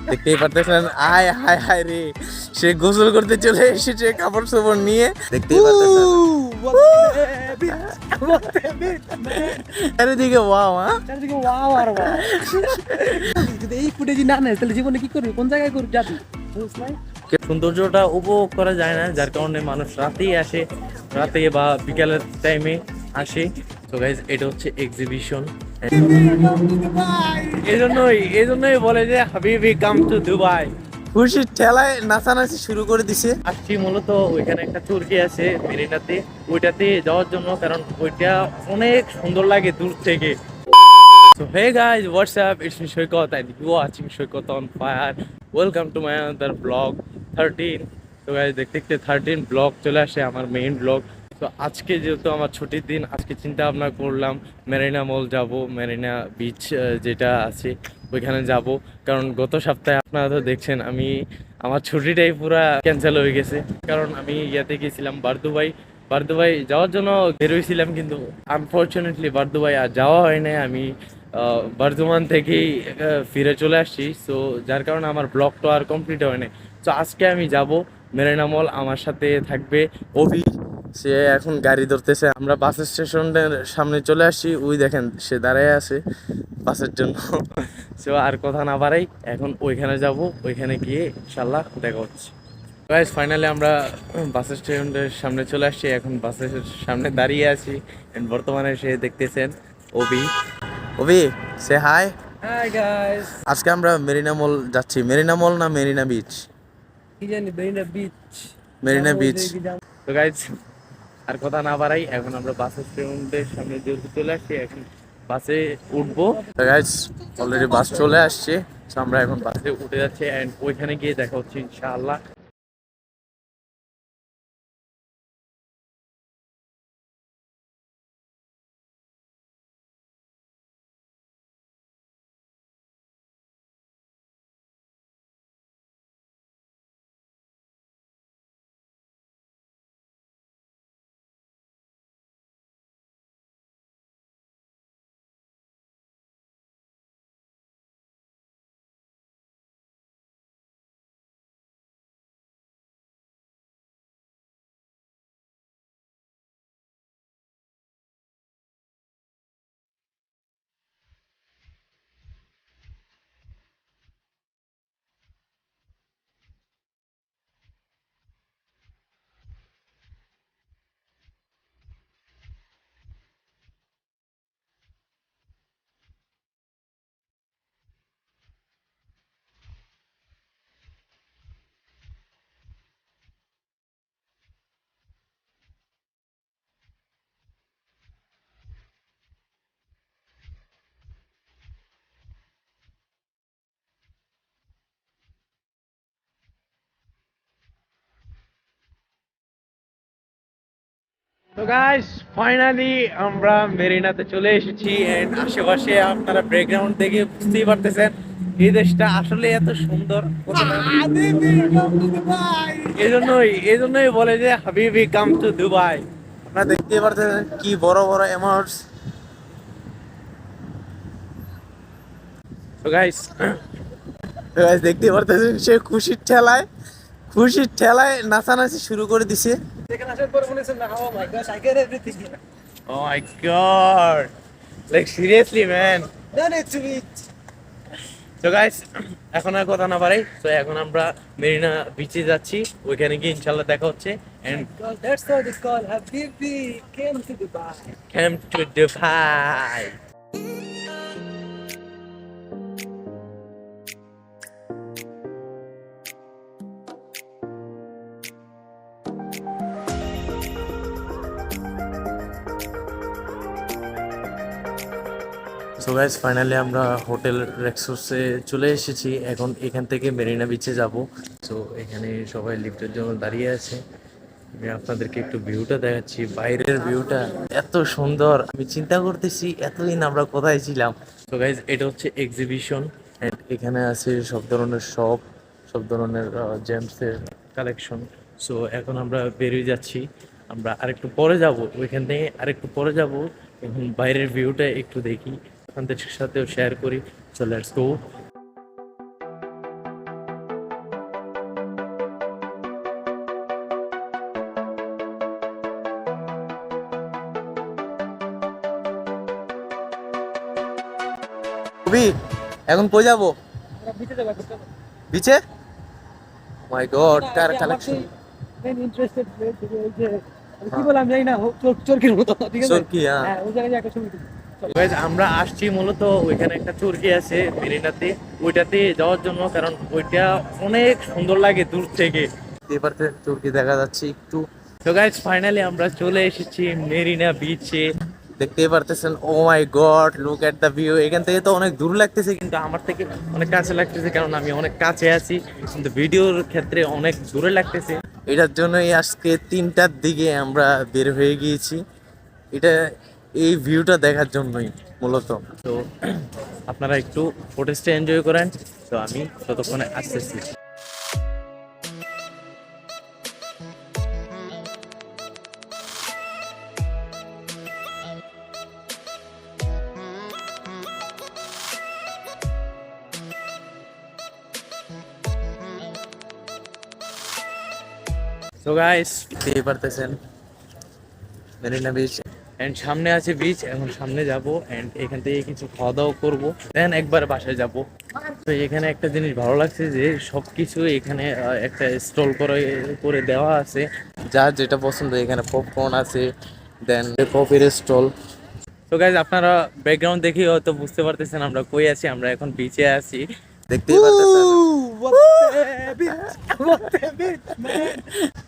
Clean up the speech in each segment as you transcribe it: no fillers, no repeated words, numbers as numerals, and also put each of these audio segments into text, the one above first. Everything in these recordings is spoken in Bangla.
দেখতেই পারতেছেন, আয় হায় হায় রে, সে গোসল করতে চলে এসেছে কাপড় চোপড় নিয়ে, দেখতেই পারতেছেন। চারিদিকে ওয়াও, চারদিকে ওয়াও আর ওয়াও। যদি এই ফুটেজ না নেয় তাহলে জীবনে কি করবি, কোন জায়গায় করবি যাবি? সৌন্দর্যটা উপভোগ করা যায় না, যার কারণে মানুষ রাতেই আসে, রাতে বা বিকালের টাইমে আসে। তো গাইজ এটা হচ্ছে এক্সিবিশন। এই জন্যই বলে যে হাবিবি কাম টু দুবাই। খুশির ঠেলায় নাচানাচি শুরু করে দিছে। আসছি মূলত ওইখানে একটা তুর্কি আছে মেরিনাতে, ওইটাতে যাওয়ার জন্য, কারণ ওইটা অনেক সুন্দর লাগে দূর থেকে। So hey guys, what's up? It's me Shoykot and you are watching Shoykot on Fire. Welcome to my another vlog 13. তো guys দেখতে দেখতে 13 ব্লগ চলে আসে আমার মেইন ব্লগ। তো আজকে যেহেতু আমার ছুটির দিন, আজকে চিন্তা ভাবনা করলাম মেরিনা মল যাব, মেরিনা বিচ যেটা আছে ওইখানে যাব। কারণ গত সপ্তাহে আপনারা তো দেখছেন আমার ছুটিটাই পুরা ক্যান্সেল হয়ে গেছে, কারণ আমি ইয়াতে গেছিলাম বারদুবাই যাওয়ার জন্য বেরোইছিলাম, কিন্তু আনফর্চুনেটলি বারদুবাই আর যাওয়া হয় না। আমি বর্ধমান থেকেই ফিরে চলে আসছি, সো যার কারণে আমার ব্লগটা আর কমপ্লিট হয় না। তো আজকে আমি যাব মেরিনা মল, আমার সাথে থাকবে অভি, সে এখন গাড়ি ধরতেছে। আমরা বাস স্টেশনের সামনে চলে আসছি, ওই দেখেন সে দাঁড়ায় আছে বাসের জন্য। সো আর কথা না বাড়াই, এখন ওইখানে যাব, ওইখানে গিয়ে ইনশাল্লাহ দেখা হচ্ছে। গাইস ফাইনালি আমরা বাস স্টেশনের সামনে চলে আসছি, এখন বাসের সামনে দাঁড়িয়ে আছি। এন্ড বর্তমানে সে দেখতেছেন অভি। অভি, সে হাই। Hi guys. আজকে আমরা মেরিনা মল যাচ্ছি। মেরিনা মল না মেরিনা বিচ? কি জানি মেরিনা বিচ। মেরিনা বিচ। তো গাইস আর কথা না বাড়াই, এখন আমরা বাস স্টেশনের সামনে যেহেতু চলে আসছি, এখন বাসে উঠবো। গাইস অলরেডি বাস চলে আসছে, তো আমরা এখন বাসে উঠে যাচ্ছি এন্ড ওইখানে গিয়ে দেখা হচ্ছে ইনশাআল্লাহ। তো গাইস ফাইনালি আমরা মেরিনাতে চলে এসেছি এন্ড আশেপাশে আপনারা ব্যাকগ্রাউন্ড দেখে বুঝতেই পারতেছেন এই দেশটা আসলে এত সুন্দর। এই জন্যই বলে যে হাবিবি কাম টু দুবাই। আপনারা দেখতে পারতেছেন কি বড় বড় অ্যামাউন্টস। তো গাইস দেখতে পারতেছেন সে খুশির ঠেলায় নাচানাচি শুরু করে দিছে। এখানে আসার পর মনে হচ্ছে না, oh my god, I get everything. Oh my god, like seriously man. No need to eat. তো গাইস এখন আর কথা না বাড়াই, তো এখন আমরা মেরিনা বিচে যাচ্ছি, ওইখানে গিয়ে ইনশাল্লাহ দেখা হচ্ছে and God, that's why they call Habibi came to Dubai. Come to Dubai. So guys finally আমরা হোটেল রেক্সোসে চলে এসেছি, এখন এখান থেকে মেরিনা বিচে যাব। সো এখানে সবাই লিফটের জন্য দাঁড়িয়ে আছে। আমি আপনাদেরকে একটু ভিউটা দেখাচ্ছি, বাইরের ভিউটা এত সুন্দর। আমি চিন্তা করতেছি এতদিন আমরা কোথায় ছিলাম। তো গাইজ এটা হচ্ছে এক্সিবিশন, এখানে আছে সব ধরনের শপ, সব ধরনের জেমসের কালেকশন। সো এখন আমরা বেরিয়ে যাচ্ছি, আমরা আরেকটু পরে যাব, ওইখান থেকে আরেকটু পরে যাব। এখন বাইরের ভিউটা একটু দেখি, আপনাদের সাথেও শেয়ার করি। সো লেটস গো। কবি এখন কই যাবো? আমরা বিচে যাবো এখন, চলো। বিচে? My god, car collection! Main interested place ওই যে কি বলে আমি জানি না, চরকির মতো, ঠিক আছে? চরকি, হ্যাঁ। হ্যাঁ, ওই জায়গায় একটা ছবি তুলি। চলো। Guys, আমরা আসছি মূলত ওইখানে একটা চুরকি আছে মেরিনাতে, ওইটাতে যাওয়ার জন্য, কারণ ওইটা অনেক সুন্দর লাগে দূর থেকে। এবার চরকি দেখা যাচ্ছে একটু। তো গাইজ ফাইনালি আমরা চলে এসেছি মেরিনা বিচে। দেখতেই পারতেছেন, oh my god, look at the view. এখান থেকে তো অনেক দূর লাগতেছে, কিন্তু আমার থেকে অনেক কাছে লাগতেছে, কারণ আমি অনেক কাছে আছি, কিন্তু ভিডিওর ক্ষেত্রে অনেক দূরে লাগতেছে। এটার জন্যই আজকে 3টার দিকে আমরা বের হয়ে গিয়েছি, এটা এই ভিউটা দেখার জন্যই মূলত। তো আপনারা একটু ফুটেজটা এনজয় করেন, তো আমি ততক্ষণে আসতেছি। তো গাইস দেখতেই পারতেছেন মেরিনা বিচ। এন্ড সামনে আছে বিচ, এখন সামনে যাব এন্ড এখান থেকে কিছু খাওয়া দাওয়া করবো, দেন একবার বাসায় যাব। তো এখানে একটা জিনিস ভালো লাগছে যে সবকিছু এখানে একটা স্টল করে করে দেওয়া আছে। যার যেটা পছন্দ, এখানে পপকর্ন আছে, দেন কফির স্টল। তো গাইজ আপনারা ব্যাকগ্রাউন্ড দেখে হয়তো বুঝতে পারতেছেন আমরা কই আছি। আমরা এখন বিচে আছি। দেখতেই পারতেছেন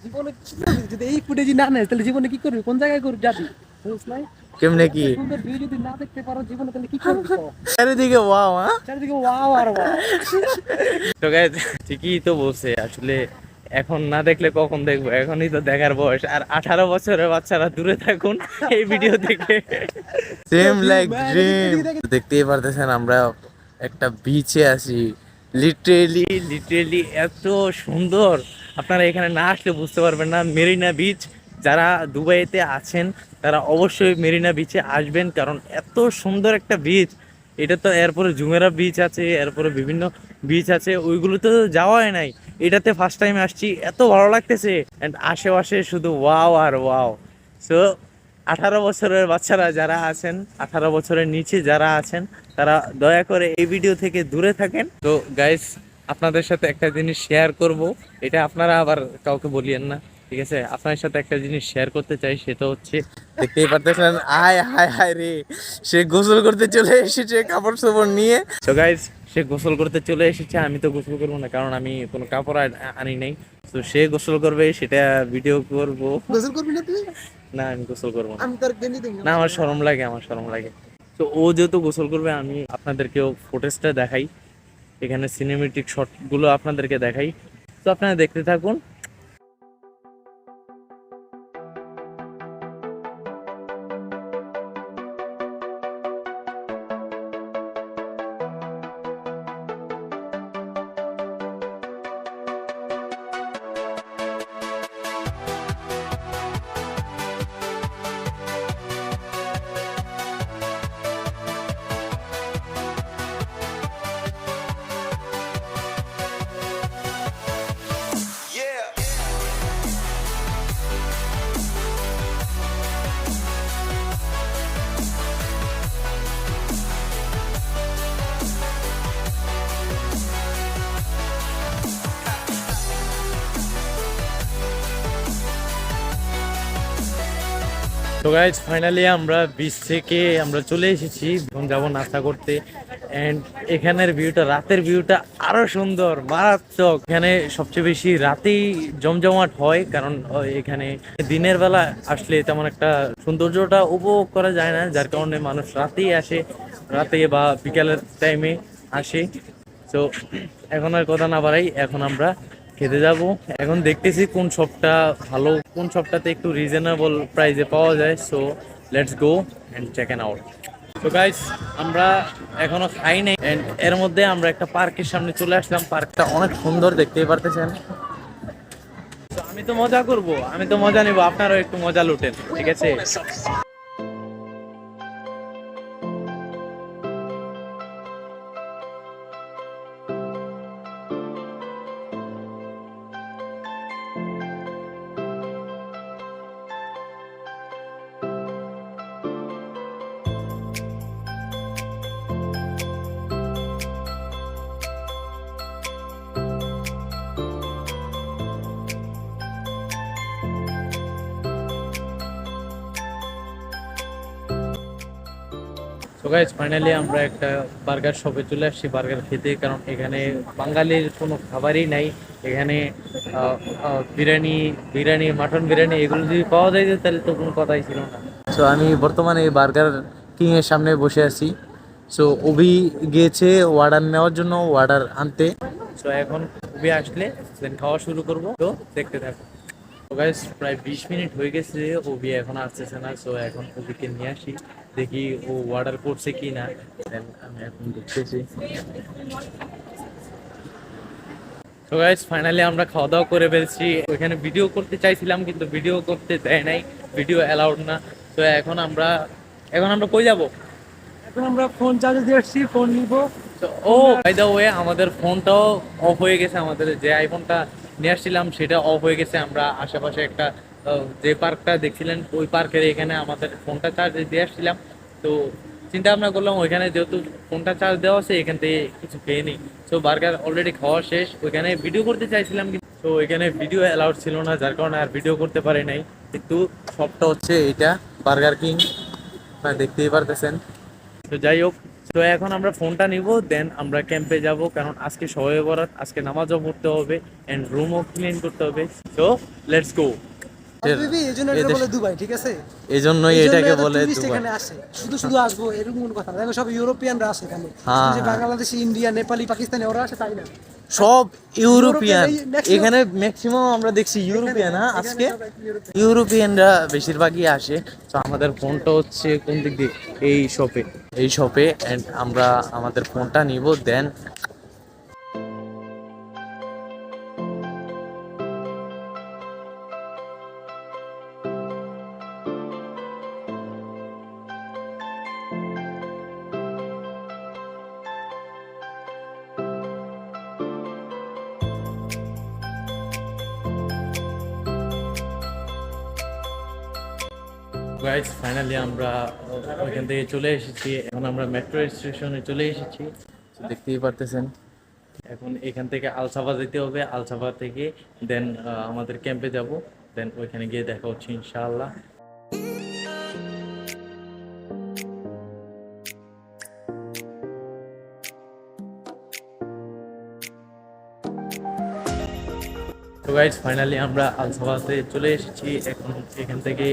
জীবনে কি করবি? যদি এই ফুটেজ না নেয় তাহলে জীবনে কি করবি? কোন জায়গায় করবি যাবি? বুঝছ নাই? কেমনে কি সুন্দর ভিউ যদি না দেখতে পারো জীবনে তাহলে কি করবি? কও? চারিদিকে ওয়াও। হ্যাঁ, চারিদিকে ওয়াও আর ওয়াও। তো গাইজ ঠিকই তো বলছে, আসলে এখন না দেখলে কখন দেখবো, এখনই তো দেখার বয়স। আর 18 বছরের বাচ্চারা দূরে থাকুন এই ভিডিও থেকে। Same like dream. দেখতেই পারতেছেন আমরা একটা বিচে আছি, লিটারেলি। লিটারেলি এত সুন্দর, আপনারা এখানে না আসলে বুঝতে পারবেন না। মেরিনা বিচ, যারা দুবাইতে আছেন তারা অবশ্যই মেরিনা বিচে আসবেন, কারণ এত সুন্দর একটা বিচ। এটা তো এরপরে জুমেরা বিচ আছে, এরপরে বিভিন্ন বিচ আছে, ওইগুলোতে তো যাওয়াই নাই। এটাতে ফার্স্ট টাইম আসছি, এত ভালো লাগতেছে। অ্যান্ড আশেপাশে শুধু ওয়াও আর ওয়াও। সো 18 বছরের বাচ্চারা যারা আছেন, 18 বছরের নিচে যারা আছেন, তারা দয়া করে এই ভিডিও থেকে দূরে থাকেন। তো গাইস, আপনাদের সাথে একটা জিনিস শেয়ার করব, এটা আপনারা আবার কাউকে বলিয়েন না, ঠিক আছে? আপনাদের সাথে একটা জিনিস শেয়ার করতে চাই, সেটা হচ্ছে দেখতেই পারতেছেন, আয় হায় হায় রে, সে গোসল করতে চলে এসেছে কাপড় চোপড় নিয়ে। তো গাইস, সে গোসল করতে চলে এসেছে, আমি তো গোসল করবো না, কারণ আমি কোনো কাপড় আনি নাই। তো সে গোসল করবে, সেটা ভিডিও করব। গোসল করবি না তুই? না, আমি গোসল করবো না। আমি তোর গেঞ্জি দেখি না, আমার শরম লাগে, আমার শরম লাগে। তো ও যেহেতু গোসল করবে, আমি আপনাদেরকেও ফুটেজটা দেখাই, এখানে সিনেমেটিক শটগুলো আপনাদেরকে দেখাই। তো আপনারা দেখতে থাকুন। তো গাইজ ফাইনালি আমরা বিচ থেকে আমরা চলে এসেছি, এখন যাবো নাস্তা করতে। এন্ড এখানের ভিউটা, রাতের ভিউটা আরো সুন্দর, মারাত্মক। এখানে সবচেয়ে বেশি রাতেই জমজমাট হয়, কারণ এখানে দিনের বেলা আসলে তেমন একটা সৌন্দর্যটা উপভোগ করা যায় না, যার কারণে মানুষ রাতেই আসে, রাতে বা বিকালের টাইমে আসে। তো এখন আর কথা না বাড়াই, এখন আমরা খেতে যাব। এখন দেখতেছি কোন শপটা ভালো, কোন শপটাতে একটু রিজনেবল প্রাইসে পাওয়া যায়। So let's go and check in out. তো গাইস, আমরা এখনো খাই নাই, এন্ড এর মধ্যে আমরা একটা পার্কের সামনে চলে আসলাম। পার্কটা অনেক সুন্দর, দেখতেই পারতেছেন। তো আমি তো মজা করব, আমি তো মজা নেব, আপনারাও একটু মজা লুটেন, ঠিক আছে? তো গাইজ ফাইনালি আমরা একটা বার্গার শপে চলে আসছি বার্গার খেতে, কারণ এখানে বাঙালির কোনো খাবারই নাই। এখানে বিরিয়ানি বিরিয়ানি মাটন বিরিয়ানি এগুলো যদি পাওয়া যায় তাহলে তো কোনো কথাই ছিল না। সো আমি বর্তমানে বার্গার কিং এর সামনে বসে আছি। সো অভি গিয়েছে অর্ডার নেওয়ার জন্য, অর্ডার আনতে। সো এখন খুবই আসলে দেন খাওয়া শুরু করব, তো দেখতে থাকো। তো গাইস প্রায় 20 মিনিট হয়ে গেছে, ওবি এখন আসতেছে না। সো এখন ওবিকে নিয়ে আসি, দেখি ও অর্ডার করছে কি না। দেন আমি এখন দেখতেছি। তো গাইস ফাইনালি আমরা খাওয়া দাওয়া করে ফেলছি। ওইখানে ভিডিও করতে চাইছিলাম কিন্তু ভিডিও করতে দেয় নাই, ভিডিও অ্যালাউড না। তো এখন আমরা কই যাব? এখন আমরা ফোন চার্জে দিয়ে আসছি, ফোন নিব। ও বাই দ্য ওয়ে আমাদের ফোনটাও অফ হয়ে গেছে, আমাদের যে আইফোনটা নিয়ে আসছিলাম সেটা অফ হয়ে গেছে। আমরা আশেপাশে একটা যে পার্কটা দেখছিলেন ওই পার্কের এখানে আমাদের ফোনটা চার্জ দিয়ে আসছিলাম। তো চিন্তা ভাবনা করলাম ওইখানে যেহেতু ফোনটা চার্জ দেওয়া আছে এখান থেকে কিছু খেয়ে নিই। সো বার্গার অলরেডি খাওয়া শেষ, ওইখানে ভিডিও করতে চাইছিলাম কিন্তু তো ওইখানে ভিডিও অ্যালাউড ছিল না, যার কারণে আর ভিডিও করতে পারি নাই। কিন্তু শপটা হচ্ছে এটা বার্গার কিং, আপনারা দেখতেই পারতেছেন। তো যাই হোক, তো এখন আমরা ফোনটা নিব, দেন আমরা ক্যাম্পে যাব, কারণ আজকে শবে বরাত, আজকে নামাজও পড়তে হবে এন্ড রুমও ক্লিন করতে হবে। সো লেটস গো। দিদি এই জন্য এটা বলে দুবাই, ঠিক আছে? এই জন্যই এটাকে বলে টুরিস্ট দুবাই। এখানে আসে, শুধু শুধু আসবো এরকম কোনো কথা না। দেখো সব ইউরোপিয়ানরা আসে এখানে, হ্যাঁ, যে বাংলাদেশি, ইন্ডিয়া, নেপালি, পাকিস্তানি ওরা আসে তাই না? সব ইউরোপিয়ান। maximum- এখানে ম্যাক্সিমাম আমরা দেখছি ইউরোপিয়ান। হ্যাঁ, এখানে আজকে সব ইউরোপিয়ান। ইউরোপিয়ানরা বেশিরভাগই আসে। তো আমাদের ফোনটা হচ্ছে কোন দিক দিয়ে? এই শপে এন্ড আমরা আমাদের ফোনটা নিব, দেন গাইস ফাইনালি আমরা ওইখান থেকে চলে এসেছি। এখন আমরা মেট্রো স্টেশনে চলে এসেছি, দেখতেই পারতেছেন। এখন এখান থেকে আলসাফা যেতে হবে, আলসাফা থেকে দেন আমাদের ক্যাম্পে যাব, দেন ওইখানে গিয়ে দেখা হচ্ছে ইনশাআল্লাহ। তো গাইজ ফাইনালি আমরা আলসাফাতে চলে এসেছি। এখন এখান থেকে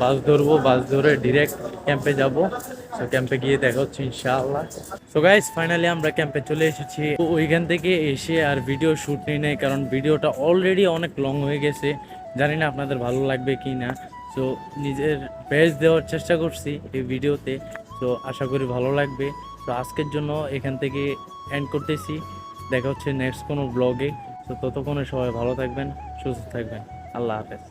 বাস ধরবো, বাস ধরে ডিরেক্ট ক্যাম্পে যাব। সো ক্যাম্পে গিয়ে দেখা হচ্ছে ইনশাআল্লাহ। সো গাইজ ফাইনালি আমরা ক্যাম্পে চলে এসেছি। তো ওইখান থেকে এসে আর ভিডিও শ্যুট নিই নাই, কারণ ভিডিওটা অলরেডি অনেক লং হয়ে গেছে। জানি না আপনাদের ভালো লাগবে কি না। সো নিজের বেস্ট দেওয়ার চেষ্টা করছি এই ভিডিওতে, তো আশা করি ভালো লাগবে। তো আজকের জন্য এখান থেকে এন্ড করতেছি, দেখা হচ্ছে নেক্সট কোনো ব্লগে। তো ততক্ষণে সবাই ভালো থাকবেন, সুস্থ থাকবেন। আল্লাহ হাফেজ।